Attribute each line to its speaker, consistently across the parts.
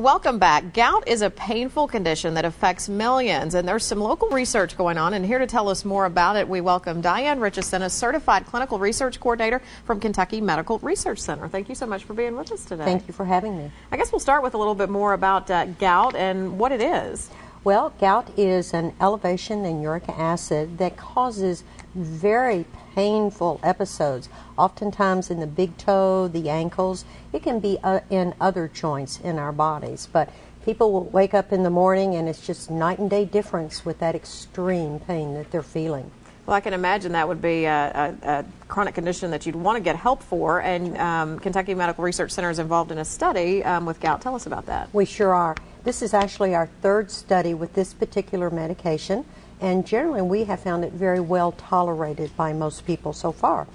Speaker 1: Welcome back. Gout is a painful condition that affects millions, and there's some local research going on. And here to tell us more about it, we welcome Diane Richardson, a certified clinical research coordinator from Kentucky Medical Research Center. Thank you so much for being with us today.
Speaker 2: Thank you for having me.
Speaker 1: I guess we'll start with a little bit more about gout and what it is.
Speaker 2: Well, gout is an elevation in uric acid that causes very painful episodes, oftentimes in the big toe, the ankles. It can be in other joints in our bodies, but people will wake up in the morning and it's just night and day difference with that extreme pain that they're feeling.
Speaker 1: Well, I can imagine that would be a chronic condition that you'd want to get help for, and Kentucky Medical Research Center is involved in a study with gout. Tell us about that.
Speaker 2: We sure are. This is actually our third study with this particular medication, and generally we have found it very well tolerated by most people so far.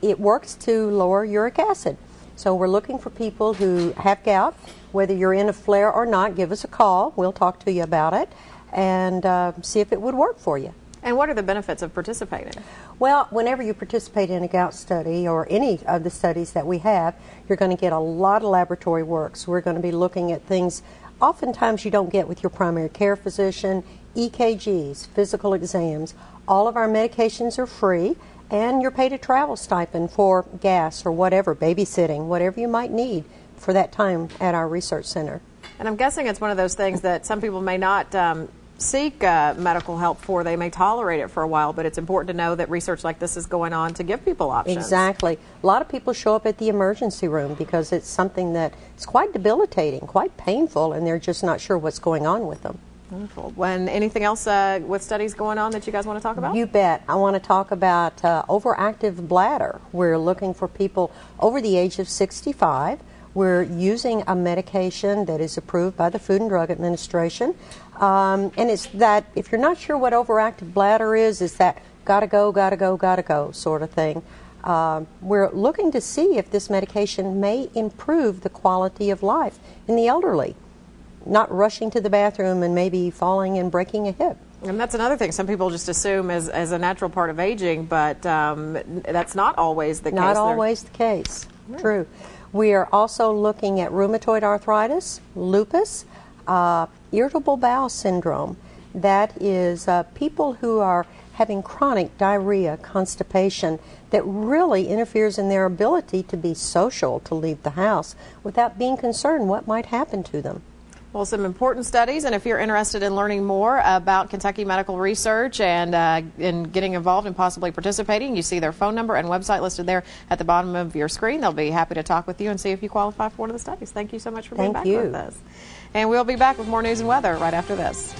Speaker 2: It works to lower uric acid. So we're looking for people who have gout. Whether you're in a flare or not, give us a call. We'll talk to you about it and see if it would work for you.
Speaker 1: And what are the benefits of participating?
Speaker 2: Well, whenever you participate in a gout study or any of the studies that we have, you're going to get a lot of laboratory work. So we're going to be looking at things oftentimes you don't get with your primary care physician, EKGs, physical exams. All of our medications are free, and you're paid a travel stipend for gas or whatever, babysitting, whatever you might need for that time at our research center.
Speaker 1: And I'm guessing it's one of those things that some people may not seek medical help for. They may tolerate it for a while, but it's important to know that research like this is going on to give people options.
Speaker 2: Exactly. A lot of people show up at the emergency room because it's something that is quite debilitating, quite painful, and they're just not sure what's going on with them.
Speaker 1: Wonderful. When anything else with studies going on that you guys want to talk about?
Speaker 2: You bet. I want to talk about overactive bladder. We're looking for people over the age of 65. We're using a medication that is approved by the Food and Drug Administration. And it's that if you're not sure what overactive bladder is, it's that gotta go, gotta go, gotta go sort of thing. We're looking to see if this medication may improve the quality of life in the elderly, not rushing to the bathroom and maybe falling and breaking a hip.
Speaker 1: And that's another thing. Some people just assume as a natural part of aging, but that's not always the case.
Speaker 2: Not always the case. Right. True. We are also looking at rheumatoid arthritis, lupus, irritable bowel syndrome. That is people who are having chronic diarrhea, constipation, that really interferes in their ability to be social, to leave the house, without being concerned what might happen to them.
Speaker 1: Well, some important studies, and if you're interested in learning more about Kentucky Medical Research and in getting involved and possibly participating, you see their phone number and website listed there at the bottom of your screen. They'll be happy to talk with you and see if you qualify for one of the studies. Thank you so much for being back with us. And we'll be back with more news and weather right after this.